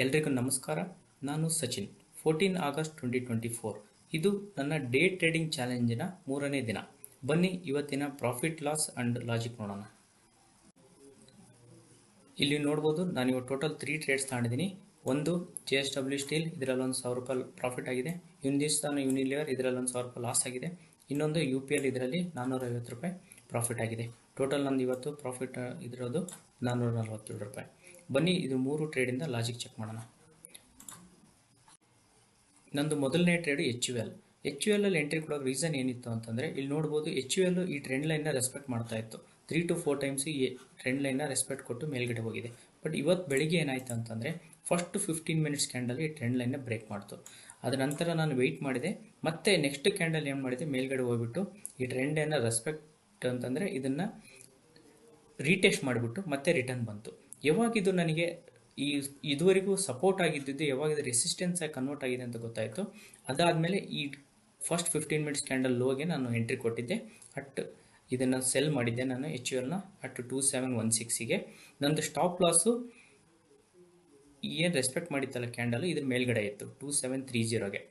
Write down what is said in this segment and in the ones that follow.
ಎಲ್ರಿಗೂ ನಮಸ್ಕಾರ. ನಾನು ಸಚಿನ್. 14 ಆಗಸ್ಟ್ 2024 ಇದು ನನ್ನ ಡೇ ಟ್ರೇಡಿಂಗ್ ಚಾಲೆಂಜಿನ 3ನೇ ದಿನ. ಬನ್ನಿ ಇವತ್ತಿನ ಪ್ರಾಫಿಟ್ ಲಾಸ್ ಅಂಡ್ ಲಾಜಿಕ್ ನೋಡೋಣ. ಇಲ್ಲಿ ನೋಡ್ಬೋದು, ನಾನು ಇವತ್ತು ಟೋಟಲ್ 3 ಟ್ರೇಡ್ಸ್ ತಗೊಂಡಿದ್ದೀನಿ. ಒಂದು JSW ಸ್ಟೀಲ್, ಇದರಲ್ಲಿ ₹1,000 ಪ್ರಾಫಿಟ್ ಆಗಿದೆ. ಹಿಂದೂಸ್ತಾನ್ ಯೂನಿಲಿವರ್, ಇದರಲ್ಲಿ ₹1,000 ಲಾಸ್ ಆಗಿದೆ. ಇನ್ನೊಂದು UPL, ಇದರಲ್ಲಿ ₹450 ಪ್ರಾಫಿಟ್ ಆಗಿದೆ. ಟೋಟಲ್ ನಂದು ಇವತ್ತು ಪ್ರಾಫಿಟ್ ಇದಿರೋದು ₹447. ಬನ್ನಿ ಇದು 3 ಟ್ರೇಡಿಂದ ಲಾಜಿಕ್ ಚೆಕ್ ಮಾಡೋಣ. ನಂದು ಮೊದಲನೇ ಟ್ರೇಡು HUL. HUL ಅಲ್ಲಿ ಎಂಟ್ರಿ ಕೊಡೋಕೆ ರೀಸನ್ ಏನಿತ್ತು ಅಂತಂದರೆ, ಇಲ್ಲಿ ನೋಡ್ಬೋದು HUL ಈ ಟ್ರೆಂಡ್ ಲೈನ್ನ ರೆಸ್ಪೆಕ್ಟ್ ಮಾಡ್ತಾ ಇತ್ತು. 3 to 4 ಟೈಮ್ಸ್ ಈ ಟ್ರೆಂಡ್ ಲೈನ್ನ ರೆಸ್ಪೆಕ್ಟ್ ಕೊಟ್ಟು ಮೇಲ್ಗಡೆ ಹೋಗಿದೆ. ಬಟ್ ಇವತ್ತು ಬೆಳಿಗ್ಗೆ ಏನಾಯಿತು ಅಂತಂದರೆ, ಫಸ್ಟ್ 15 ಮಿನಿಟ್ಸ್ ಕ್ಯಾಂಡಲ್ ಈ ಟ್ರೆಂಡ್ ಲೈನ್ನ ಬ್ರೇಕ್ ಮಾಡ್ತು. ಅದರ ನಂತರ ನಾನು ವೆಯ್ಟ್ ಮಾಡಿದೆ. ಮತ್ತೆ ನೆಕ್ಸ್ಟ್ ಕ್ಯಾಂಡಲ್ ಏನು ಮಾಡಿದೆ, ಮೇಲ್ಗಡೆ ಹೋಗ್ಬಿಟ್ಟು ಈ ಟ್ರೆಂಡನ್ನು ರೆಸ್ಪೆಕ್ಟ್ ಅಂತಂದರೆ ಇದನ್ನು ರೀಟೆಸ್ಟ್ ಮಾಡಿಬಿಟ್ಟು ಮತ್ತೆ ರಿಟರ್ನ್ ಬಂತು. ಯಾವಾಗಿದು ನನಗೆ ಇದುವರೆಗೂ ಸಪೋರ್ಟ್ ಆಗಿದ್ದು ಯಾವಾಗ ಇದು ರೆಸಿಸ್ಟೆನ್ಸ್ ಆಗಿ ಕನ್ವರ್ಟ್ ಆಗಿದೆ ಅಂತ ಗೊತ್ತಾಯಿತು. ಅದಾದಮೇಲೆ ಈ ಫಸ್ಟ್ 15 ಮಿನಿಟ್ಸ್ ಕ್ಯಾಂಡಲ್ ಲೋಗೆ ನಾನು ಎಂಟ್ರಿ ಕೊಟ್ಟಿದ್ದೆ. ಇದನ್ನು ಸೆಲ್ ಮಾಡಿದ್ದೆ ನಾನು HULನ ಅಟ್ 2716ಗೆ. ನಂದು ಸ್ಟಾಪ್ ಲಾಸು ಏನು ರೆಸ್ಪೆಕ್ಟ್ ಮಾಡಿತ್ತಲ್ಲ ಕ್ಯಾಂಡಲ್, ಇದ್ರ ಮೇಲ್ಗಡೆ ಇತ್ತು 2730ಗೆ.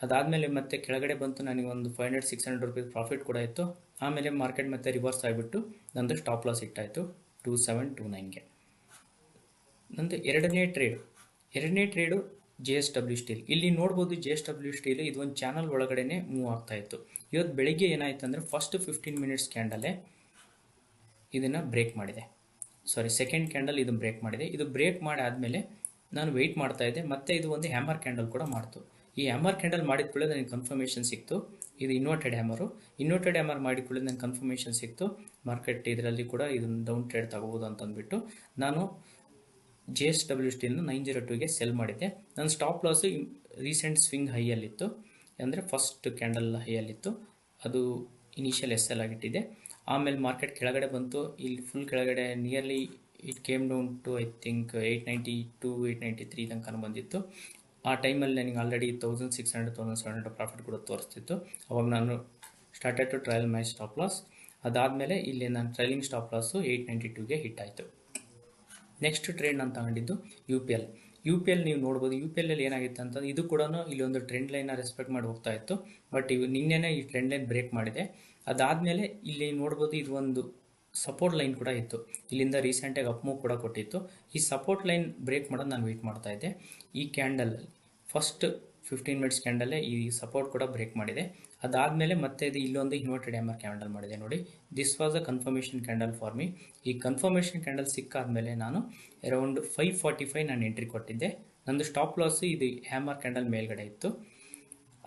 ಅದಾದಮೇಲೆ ಮತ್ತೆ ಕೆಳಗಡೆ ಬಂತು. ನನಗೆ ಒಂದು ₹500-600 ಪ್ರಾಫಿಟ್ ಕೂಡ ಇತ್ತು. ಆಮೇಲೆ ಮಾರ್ಕೆಟ್ ಮತ್ತೆ ರಿವರ್ಸ್ ಆಗಿಬಿಟ್ಟು ನಂದು ಸ್ಟಾಪ್ ಲಾಸ್ ಇಟ್ಟಾಯಿತು 2729ಗೆ. ನಂದು ಎರಡನೇ ಟ್ರೇಡು JSW ಸ್ಟೀಲ್. ಇಲ್ಲಿ ನೋಡ್ಬೋದು JSW ಸ್ಟೀಲ್ ಇದು ಒಂದು ಚಾನಲ್ ಒಳಗಡೆನೆ ಮೂವ್ ಆಗ್ತಾ ಇತ್ತು. ಇವತ್ತು ಬೆಳಿಗ್ಗೆ ಏನಾಯಿತು ಅಂದರೆ, ಫಸ್ಟ್ 15 ಮಿನಿಟ್ಸ್ ಕ್ಯಾಂಡಲೇ ಇದನ್ನು ಬ್ರೇಕ್ ಮಾಡಿದೆ. ಸೆಕೆಂಡ್ ಕ್ಯಾಂಡಲ್ ಇದು ಬ್ರೇಕ್ ಮಾಡಿದೆ. ಇದು ಬ್ರೇಕ್ ಮಾಡಿ ಆದಮೇಲೆ ನಾನು ವೆಯ್ಟ್ ಮಾಡ್ತಾ ಇದ್ದೆ. ಮತ್ತೆ ಇದು ಒಂದು ಹ್ಯಾಮರ್ ಕ್ಯಾಂಡಲ್ ಕೂಡ ಮಾಡ್ತು. ಈ ಹ್ಯಾಮರ್ ಕ್ಯಾಂಡಲ್ ಮಾಡಿದ ಕೂಡಲೇ ನನಗೆ ಕನ್ಫರ್ಮೇಷನ್ ಸಿಕ್ತು. ಇದು ಇನ್ವರ್ಟೆಡ್ ಹ್ಯಾಮರ್ ಮಾಡಿ ಕೂಡಲೇ ನನಗೆ ಕನ್ಫರ್ಮೇಷನ್ ಸಿಕ್ತು. ಮಾರ್ಕೆಟ್ ಇದರಲ್ಲಿ ಕೂಡ ಇದನ್ನು ಡೌನ್ ಟ್ರೇಡ್ ತಗೋಬೋದು ಅಂತಂದ್ಬಿಟ್ಟು ನಾನು JSW ಸ್ಟೀಲ್ನ 902ಗೆ ಸೆಲ್ ಮಾಡಿದ್ದೆ. ನನ್ನ ಸ್ಟಾಪ್ ಲಾಸು ರೀಸೆಂಟ್ ಸ್ವಿಂಗ್ ಹೈಯಲ್ಲಿತ್ತು, ಅಂದರೆ ಫಸ್ಟ್ ಕ್ಯಾಂಡಲ್ ಹೈಯಲ್ಲಿತ್ತು. ಅದು ಇನಿಷಿಯಲ್ SL ಆಗಿಟ್ಟಿದ್ದೆ. ಆಮೇಲೆ ಮಾರ್ಕೆಟ್ ಕೆಳಗಡೆ ಬಂತು. ಇಲ್ಲಿ ಫುಲ್ ಕೆಳಗಡೆ nearly it came down to I think 892 893 ತನಕ ಬಂದಿತ್ತು. ಆ ಟೈಮಲ್ಲಿ ನನಗೆ ಆಲ್ರೆಡಿ 1600-1700 ಪ್ರಾಫಿಟ್ ಕೂಡ ತೋರಿಸ್ತಿತ್ತು. ಅವಾಗ ನಾನು ಸ್ಟಾರ್ಟೆಡ್ ಟು ಟ್ರಯಲ್ ಮೈ ಸ್ಟಾಪ್ ಲಾಸ್. ಅದಾದಮೇಲೆ ಇಲ್ಲಿ ನಾನು ಟ್ರೈಲಿಂಗ್ ಸ್ಟಾಪ್ ಲಾಸು 892ಗೆ ಹಿಟ್ ಆಯಿತು. ನೆಕ್ಸ್ಟ್ ಟ್ರೇಡ್ ನಾನು ತಗೊಂಡಿದ್ದು UPL. ನೀವು ನೋಡ್ಬೋದು UPL ಅಲ್ಲಿ ಏನಾಗಿತ್ತು ಅಂತಂದ್ರೆ, ಇದು ಕೂಡ ಇಲ್ಲಿ ಒಂದು ಟ್ರೆಂಡ್ ಲೈನ್ನ ರೆಸ್ಪೆಕ್ಟ್ ಮಾಡಿ ಹೋಗ್ತಾ ಇತ್ತು. ಬಟ್ ನಿನ್ನೆನೇ ಈ ಟ್ರೆಂಡ್ ಲೈನ್ ಬ್ರೇಕ್ ಮಾಡಿದೆ. ಅದಾದಮೇಲೆ ಇಲ್ಲಿ ನೋಡ್ಬೋದು ಇದು ಒಂದು ಸಪೋರ್ಟ್ ಲೈನ್ ಕೂಡ ಇತ್ತು. ಇಲ್ಲಿಂದ ರೀಸೆಂಟಾಗಿ ಅಪ್ ಮೂವ್ ಕೂಡ ಕೊಟ್ಟಿತ್ತು. ಈ ಸಪೋರ್ಟ್ ಲೈನ್ ಬ್ರೇಕ್ ಮಾಡೋದು ನಾನು ವೆಯ್ಟ್ ಮಾಡ್ತಾ ಇದ್ದೆ. ಈ ಕ್ಯಾಂಡಲಲ್ಲಿ ಫಸ್ಟ್ 15 ಮಿನಿಟ್ಸ್ ಕ್ಯಾಂಡಲ್ಲೇ ಈ ಸಪೋರ್ಟ್ ಕೂಡ ಬ್ರೇಕ್ ಮಾಡಿದೆ. ಅದಾದಮೇಲೆ ಮತ್ತೆ ಇದು ಇಲ್ಲೊಂದು ಇನ್ವರ್ಟೆಡ್ ಹ್ಯಾಮರ್ ಕ್ಯಾಂಡಲ್ ಮಾಡಿದೆ ನೋಡಿ. This was a confirmation candle for me. ಈ ಕನ್ಫರ್ಮೇಷನ್ ಕ್ಯಾಂಡಲ್ ಸಿಕ್ಕಾದ್ಮೇಲೆ ನಾನು ಅರೌಂಡ್ 545 ನಾನು ಎಂಟ್ರಿ ಕೊಟ್ಟಿದ್ದೆ. ನಂದು ಸ್ಟಾಪ್ ಲಾಸು ಇದು ಹ್ಯಾಮರ್ ಕ್ಯಾಂಡಲ್ ಮೇಲ್ಗಡೆ ಇತ್ತು.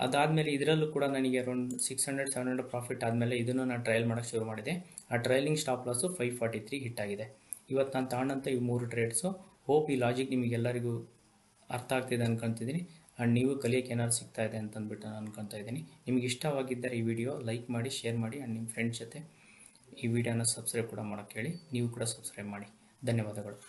ಅದಾದಮೇಲೆ ಇದರಲ್ಲೂ ಕೂಡ ನನಗೆ ಅರೌಂಡ್ 600-700 ಪ್ರಾಫಿಟ್ ಆದಮೇಲೆ ಇದನ್ನು ನಾನು ಟ್ರಯಲ್ ಮಾಡೋಕ್ಕೆ ಶುರು ಮಾಡಿದೆ. ಆ ಟ್ರಯಲಿಂಗ್ ಸ್ಟಾಪ್ ಲಾಸು 543 ಹಿಟ್ ಆಗಿದೆ. ಇವತ್ತು ನಾನು ತಗೊಂಡಂಥ ಈ 3 ಟ್ರೇಡ್ಸು. ಹೋಪ್ ಈ ಲಾಜಿಕ್ ನಿಮಗೆಲ್ಲರಿಗೂ ಅರ್ಥ ಆಗ್ತಿದೆ ಅನ್ಕೊತಿದ್ದೀನಿ. ಆ್ಯಂಡ್ ನೀವು ಕಲಿಯೋಕ್ಕೆ ಏನಾದ್ರು ಸಿಗ್ತಾ ಇದೆ ಅಂತಂದ್ಬಿಟ್ಟು ನಾನು ಅನ್ಕೊತಾ ಇದ್ದೀನಿ. ನಿಮಗೆ ಇಷ್ಟವಾಗಿದ್ದರೆ ಈ ವಿಡಿಯೋ ಲೈಕ್ ಮಾಡಿ, ಶೇರ್ ಮಾಡಿ, ಆ್ಯಂಡ್ ನಿಮ್ಮ ಫ್ರೆಂಡ್ಸ್ ಜೊತೆ ಈ ವಿಡಿಯೋನ ಸಬ್ಸ್ಕ್ರೈಬ್ ಕೂಡ ಮಾಡೋಕ್ಕೆ ಹೇಳಿ. ನೀವು ಕೂಡ ಸಬ್ಸ್ಕ್ರೈಬ್ ಮಾಡಿ. ಧನ್ಯವಾದಗಳು.